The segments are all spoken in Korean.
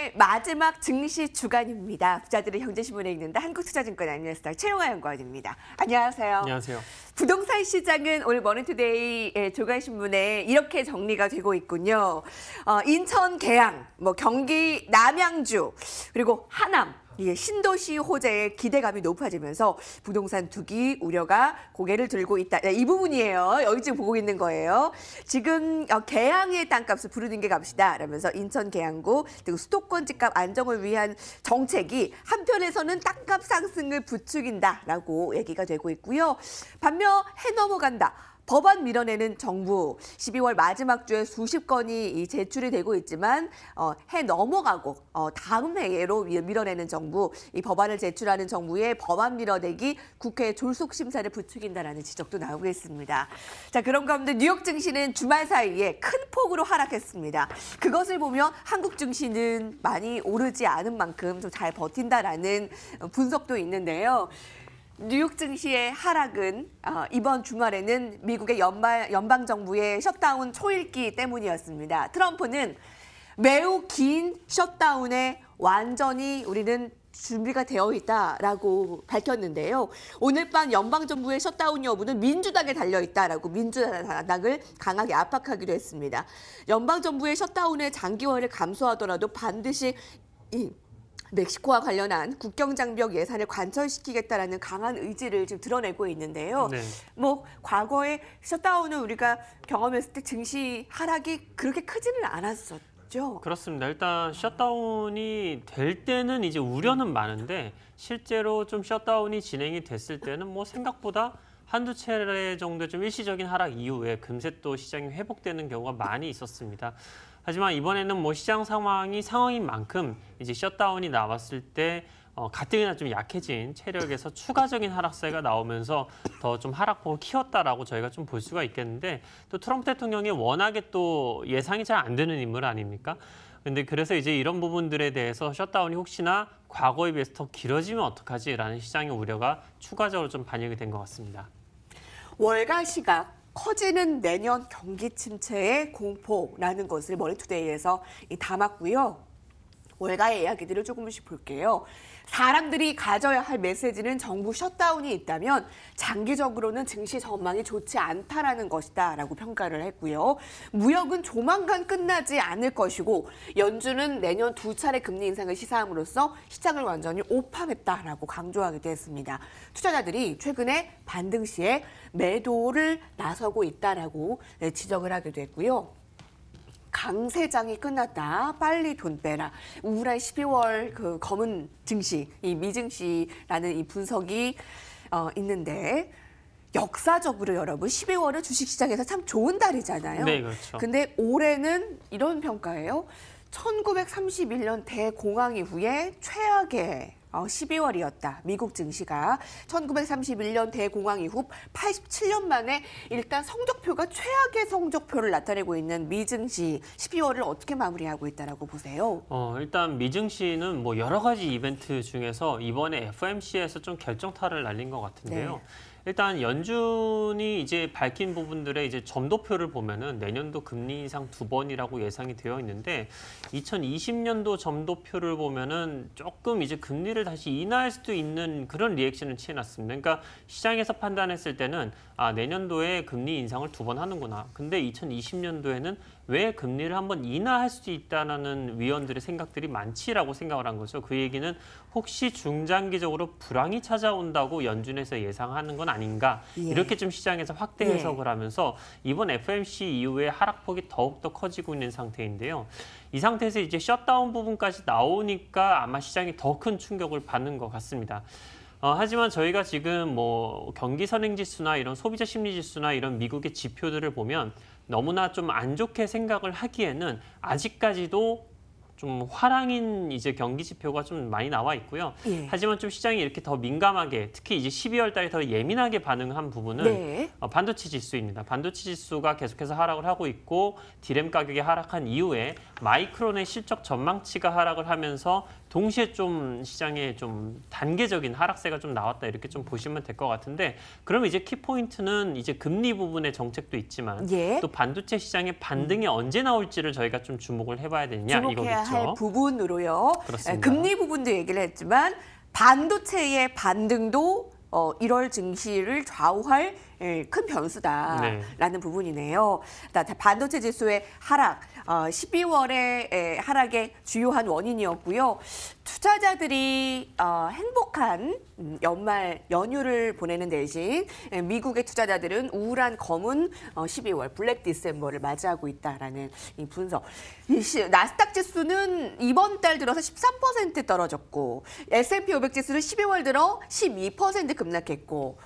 10월 마지막 증시 주간입니다. 부자들의 경제신문에 읽는다 한국투자증권 아나운서 최영아 연구원입니다. 안녕하세요. 안녕하세요. 부동산 시장은 오늘 머니투데이의 주간신문에 이렇게 정리가 되고 있군요. 인천 계양, 경기 남양주, 그리고 하남. 신도시 호재의 기대감이 높아지면서 부동산 투기 우려가 고개를 들고 있다. 이 부분이에요. 여기 지금 보고 있는 거예요. 지금 계양의 땅값을 부르는 게 값이다. 라면서 인천 계양구 그리고 수도권 집값 안정을 위한 정책이 한편에서는 땅값 상승을 부추긴다라고 얘기가 되고 있고요. 반면 해 넘어간다. 법안 밀어내는 정부, 12월 마지막 주에 수십 건이 제출이 되고 있지만 해 넘어가고 다음 해로 밀어내는 정부, 이 법안을 제출하는 정부의 법안 밀어내기 국회 졸속 심사를 부추긴다라는 지적도 나오고 있습니다. 자, 그런 가운데 뉴욕 증시는 주말 사이에 큰 폭으로 하락했습니다. 그것을 보면 한국 증시는 많이 오르지 않은 만큼 좀 잘 버틴다라는 분석도 있는데요. 뉴욕 증시의 하락은 이번 주말에는 미국의 연방정부의 셧다운 초읽기 때문이었습니다. 트럼프는 매우 긴 셧다운에 완전히 우리는 준비가 되어 있다라고 밝혔는데요. 오늘 밤 연방정부의 셧다운 여부는 민주당에 달려있다라고 민주당을 강하게 압박하기도 했습니다. 연방정부의 셧다운의 장기화를 감수하더라도 반드시 멕시코와 관련한 국경장벽 예산을 관철시키겠다라는 강한 의지를 지금 드러내고 있는데요. 네. 과거에 셧다운을 우리가 경험했을 때 증시 하락이 그렇게 크지는 않았었죠. 그렇습니다. 일단 셧다운이 될 때는 이제 우려는 많은데 실제로 좀 셧다운이 진행이 됐을 때는 생각보다 한두 차례 정도 좀 일시적인 하락 이후에 금세 또 시장이 회복되는 경우가 많이 있었습니다. 하지만 이번에는 시장 상황인 만큼 이제 셧다운이 나왔을 때 가뜩이나 좀 약해진 체력에서 추가적인 하락세가 나오면서 더 좀 하락폭을 키웠다라고 저희가 좀 볼 수가 있겠는데, 또 트럼프 대통령이 워낙에 또 예상이 잘 안 되는 인물 아닙니까? 근데 그래서 이제 이런 부분들에 대해서 셧다운이 혹시나 과거에 비해서 더 길어지면 어떡하지라는 시장의 우려가 추가적으로 좀 반영이 된 것 같습니다. 월가 시각. 커지는 내년 경기 침체의 공포라는 것을 머니투데이에서 담았고요. 월가의 이야기들을 조금씩 볼게요. 사람들이 가져야 할 메시지는 정부 셧다운이 있다면 장기적으로는 증시 전망이 좋지 않다라는 것이다 라고 평가를 했고요. 무역은 조만간 끝나지 않을 것이고 연준은 내년 2차례 금리 인상을 시사함으로써 시장을 완전히 오판했다라고 강조하기도 했습니다. 투자자들이 최근에 반등 시에 매도를 나서고 있다라고 지적을 하기도 했고요. 강세장이 끝났다. 빨리 돈 빼라. 우울한 12월 그 검은 증시, 이 미증시라는 이 분석이 있는데 역사적으로 여러분 12월은 주식시장에서 참 좋은 달이잖아요. 네, 그렇죠. 근데 올해는 이런 평가예요. 1931년 대공황 이후에 최악의 12월이었다. 미국 증시가 1931년 대공황 이후 87년 만에 일단 성적표가 최악의 성적표를 나타내고 있는 미증시 12월을 어떻게 마무리하고 있다라고 보세요? 일단 미증시는 여러 가지 이벤트 중에서 이번에 FOMC에서 좀 결정타를 날린 것 같은데요. 네. 일단 연준이 이제 밝힌 부분들의 이제 점도표를 보면은 내년도 금리 인상 2번이라고 예상이 되어 있는데 2020년도 점도표를 보면은 조금 이제 금리를 다시 인하할 수도 있는 그런 리액션을 취해놨습니다. 그러니까 시장에서 판단했을 때는 내년도에 금리 인상을 2번 하는구나. 근데 2020년도에는 왜 금리를 한번 인하할 수도 있다는 위원들의 생각들이 많지라고 생각을 한 거죠. 그 얘기는 혹시 중장기적으로 불황이 찾아온다고 연준에서 예상하는 건 아닌가. 이렇게 좀 시장에서 확대 해석을 하면서 이번 FOMC 이후에 하락폭이 더욱더 커지고 있는 상태인데요. 이 상태에서 이제 셧다운 부분까지 나오니까 아마 시장이 더 큰 충격을 받는 것 같습니다. 하지만 저희가 지금 경기 선행지수나 이런 소비자 심리지수나 이런 미국의 지표들을 보면 너무나 좀 안 좋게 생각을 하기에는 아직까지도 좀 화랑인 이제 경기 지표가 좀 많이 나와 있고요. 하지만 좀 시장이 이렇게 더 민감하게 특히 이제 12월 달에 더 예민하게 반응한 부분은 반도체 지수입니다. 반도체 지수가 계속해서 하락을 하고 있고 디램 가격이 하락한 이후에 마이크론의 실적 전망치가 하락을 하면서 동시에 좀 시장에 좀 단계적인 하락세가 좀 나왔다 이렇게 좀 보시면 될 것 같은데 그러면 이제 키포인트는 이제 금리 부분의 정책도 있지만 예. 또 반도체 시장의 반등이 언제 나올지를 저희가 좀 주목을 해봐야 되느냐 주목해야 이거겠죠. 할 부분으로요. 그렇습니다. 금리 부분도 얘기를 했지만 반도체의 반등도 1월 증시를 좌우할 큰 변수다라는 부분이네요. 반도체 지수의 하락, 12월의 하락의 주요한 원인이었고요. 투자자들이 행복한 연말 연휴를 보내는 대신 미국의 투자자들은 우울한 검은 12월 블랙 디셈버를 맞이하고 있다라는 이 분석. 나스닥 지수는 이번 달 들어서 13% 떨어졌고 S&P 500 지수는 12월 들어 12% 급락했고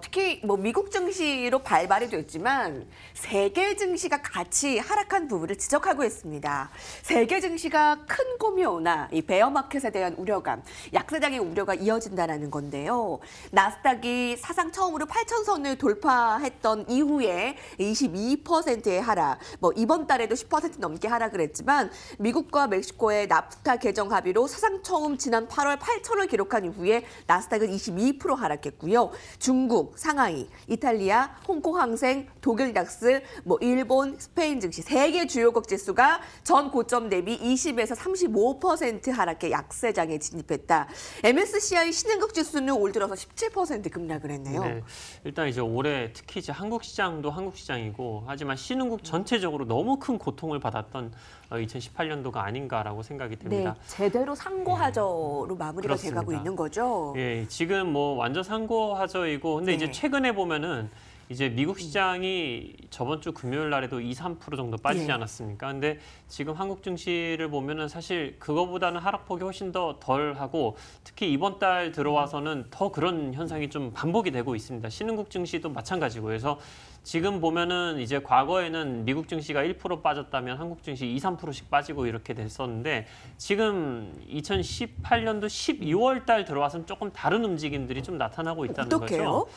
특히 뭐 미국 증시로 발발이 됐지만 세계 증시가 같이 하락한 부분을 지적하고 있습니다. 세계 증시가 큰 고묘나 이 베어마켓에 대한 우려감, 약세장의 우려가 이어진다는 건데요. 나스닥이 사상 처음으로 8,000선을 돌파했던 이후에 22%의 하락, 뭐 이번 달에도 10% 넘게 하락을 했지만 미국과 멕시코의 나프타 개정 합의로 사상 처음 지난 8월 8,000을 기록한 이후에 나스닥은 22% 하락했고요. 중국, 상하이, 이탈리아, 홍콩 항생, 독일 닥스, 뭐 일본, 스페인 증시 세 개 주요국 지수가 전 고점 대비 20에서 35% 하락해 약세장에 진입했다. MSCI 신흥국 지수는 올 들어서 17% 급락을 했네요. 네, 일단 이제 올해 특히 이제 한국 시장도 한국 시장이고 하지만 신흥국 전체적으로 너무 큰 고통을 받았던 2018년도가 아닌가라고 생각이 됩니다. 네, 제대로 상고하저로 마무리가 그렇습니다. 돼가고 있는 거죠. 예, 지금 뭐 완전 상고하저이고 근데 네. 이제 최근에 보면은 이제 미국 시장이 저번 주 금요일 날에도 2~3% 정도 빠지지 예. 않았습니까? 근데 지금 한국 증시를 보면은 사실 그거보다는 하락폭이 훨씬 더 덜하고 특히 이번 달 들어와서는 더 그런 현상이 좀 반복이 되고 있습니다. 신흥국 증시도 마찬가지고 그래서 지금 보면은 이제 과거에는 미국 증시가 1% 빠졌다면 한국 증시 2~3%씩 빠지고 이렇게 됐었는데 지금 2018년도 12월 달 들어와서는 조금 다른 움직임들이 좀 나타나고 있다는 어떡해요? 거죠.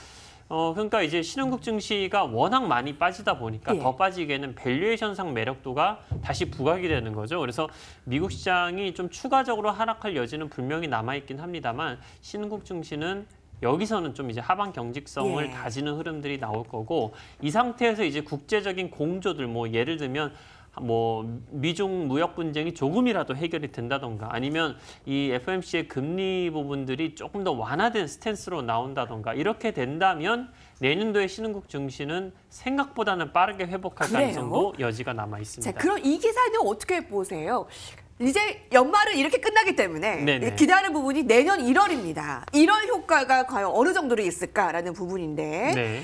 그러니까 이제 신흥국 증시가 워낙 많이 빠지다 보니까 예. 더 빠지게는 밸류에이션상 매력도가 다시 부각이 되는 거죠. 그래서 미국 시장이 좀 추가적으로 하락할 여지는 분명히 남아있긴 합니다만 신흥국 증시는 여기서는 좀 이제 하방 경직성을 예. 다지는 흐름들이 나올 거고 이 상태에서 이제 국제적인 공조들 뭐 예를 들면 뭐 미중 무역 분쟁이 조금이라도 해결이 된다던가 아니면 이 FOMC의 금리 부분들이 조금 더 완화된 스탠스로 나온다던가 이렇게 된다면 내년도에 신흥국 증시는 생각보다는 빠르게 회복할 그래요? 가능성도 여지가 남아 있습니다. 자, 그럼 이 기사는 어떻게 보세요? 이제 연말은 이렇게 끝나기 때문에 네네. 기대하는 부분이 내년 1월입니다. 1월 효과가 과연 어느 정도로 있을까라는 부분인데 네.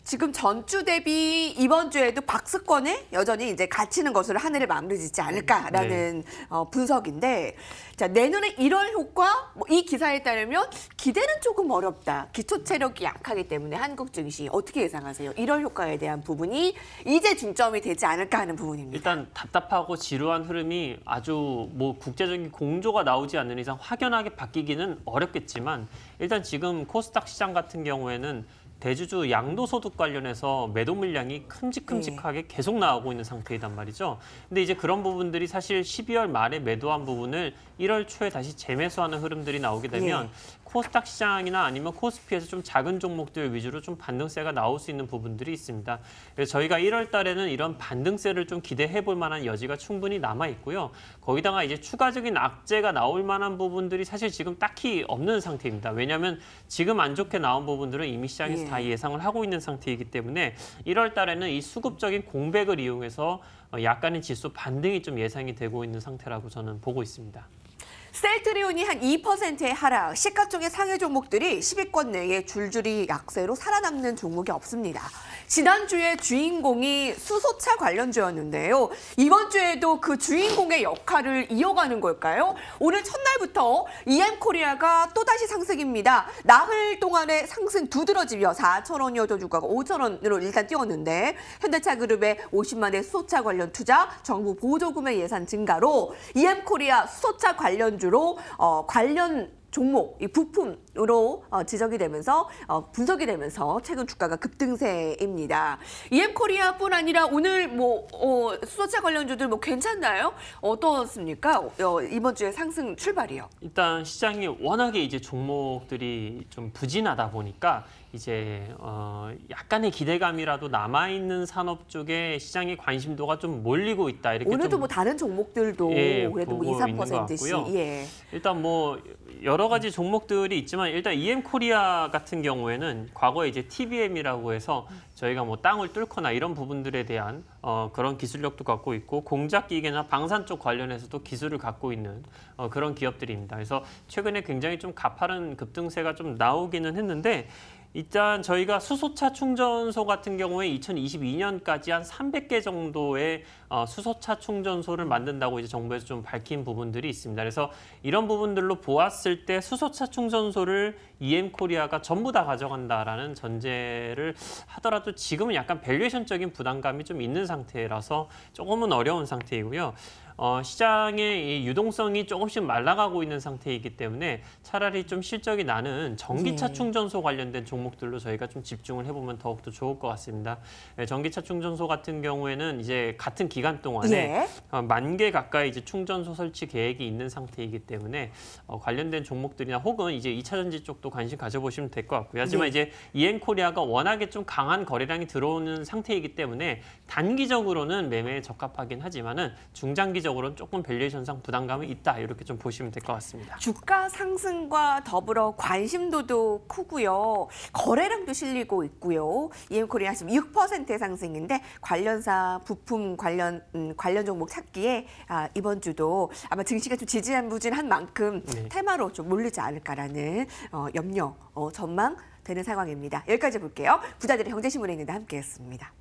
지금 전주 대비 이번 주에도 박스권에 여전히 이제 갇히는 것으로 한 해를 마무리 짓지 않을까라는 분석인데 자, 내년에 1월 효과 이 기사에 따르면 기대는 조금 어렵다. 기초 체력이 약하기 때문에 한국 증시 어떻게 예상하세요? 1월 효과에 대한 부분이 이제 중점이 되지 않을까 하는 부분입니다. 일단 답답하고 지루한 흐름이 아주 뭐 국제적인 공조가 나오지 않는 이상 확연하게 바뀌기는 어렵겠지만 일단 지금 코스닥 시장 같은 경우에는 대주주 양도소득 관련해서 매도 물량이 큼직큼직하게 계속 나오고 있는 상태이단 말이죠. 근데 이제 그런 부분들이 사실 12월 말에 매도한 부분을 1월 초에 다시 재매수하는 흐름들이 나오게 되면 코스닥 시장이나 아니면 코스피에서 좀 작은 종목들 위주로 좀 반등세가 나올 수 있는 부분들이 있습니다. 그래서 저희가 1월 달에는 이런 반등세를 좀 기대해 볼 만한 여지가 충분히 남아 있고요. 거기다가 이제 추가적인 악재가 나올 만한 부분들이 사실 지금 딱히 없는 상태입니다. 왜냐하면 지금 안 좋게 나온 부분들은 이미 시장에서 다 예상을 하고 있는 상태이기 때문에 1월 달에는 이 수급적인 공백을 이용해서 약간의 지수 반등이 좀 예상이 되고 있는 상태라고 저는 보고 있습니다. 셀트리온이 한 2%의 하락, 시가총액 상위 종목들이 10위권 내에 줄줄이 약세로 살아남는 종목이 없습니다. 지난주에 주인공이 수소차 관련주였는데요. 이번 주에도 그 주인공의 역할을 이어가는 걸까요? 오늘 첫날부터 EM코리아가 또다시 상승입니다. 나흘 동안의 상승 두드러지며 4,000원이었던 주가가 5,000원으로 일단 뛰었는데 현대차 그룹의 50만의 수소차 관련 투자, 정부 보조금의 예산 증가로 EM코리아 수소차 관련주로 관련 종목, 이 부품으로 지적이 되면서 분석이 되면서 최근 주가가 급등세입니다. EM코리아뿐 아니라 오늘 수소차 관련주들 괜찮나요? 어떻습니까? 이번 주에 상승 출발이요. 일단 시장이 워낙에 이제 종목들이 좀 부진하다 보니까 이제 약간의 기대감이라도 남아 있는 산업 쪽에 시장의 관심도가 좀 몰리고 있다. 이렇게 오늘도 좀 다른 종목들도 그래도 보고 2, 있는 것 3%씩. 같고요. 예. 일단 여러 가지 종목들이 있지만 일단 EM코리아 같은 경우에는 과거에 이제 TBM이라고 해서 저희가 땅을 뚫거나 이런 부분들에 대한 그런 기술력도 갖고 있고 공작기계나 방산 쪽 관련해서도 기술을 갖고 있는 그런 기업들입니다. 그래서 최근에 굉장히 좀 가파른 급등세가 좀 나오기는 했는데 일단 저희가 수소차 충전소 같은 경우에 2022년까지 한 300개 정도의 수소차 충전소를 만든다고 이제 정부에서 좀 밝힌 부분들이 있습니다. 그래서 이런 부분들로 보았을 때 수소차 충전소를 EM코리아가 전부 다 가져간다라는 전제를 하더라도 지금은 약간 밸류에이션적인 부담감이 좀 있는 상태라서 조금은 어려운 상태이고요. 시장의 이 유동성이 조금씩 말라가고 있는 상태이기 때문에 차라리 좀 실적이 나는 전기차 충전소 관련된 종목들로 저희가 좀 집중을 해보면 더욱더 좋을 것 같습니다. 전기차 충전소 같은 경우에는 이제 같은 기간 동안에 10,000개 가까이 이제 충전소 설치 계획이 있는 상태이기 때문에 관련된 종목들이나 혹은 이제 2차 전지 쪽도 관심 가져보시면 될 것 같고요. 하지만 이제 EM코리아가 워낙에 좀 강한 거래량이 들어오는 상태이기 때문에 단기적으로는 매매에 적합하긴 하지만은 중장기적으로는 조금 밸류에이션상 부담감이 있다. 이렇게 좀 보시면 될 것 같습니다. 주가 상승과 더불어 관심도도 크고요. 거래량도 실리고 있고요. EM코리아 지금 6%의 상승인데 관련사 부품 관련 종목 찾기에 이번 주도 아마 증시가 좀 지지부진한 만큼 테마로 좀 몰리지 않을까라는 염려, 전망 되는 상황입니다. 여기까지 볼게요. 부자들의 경제신문에 있는데 함께했습니다.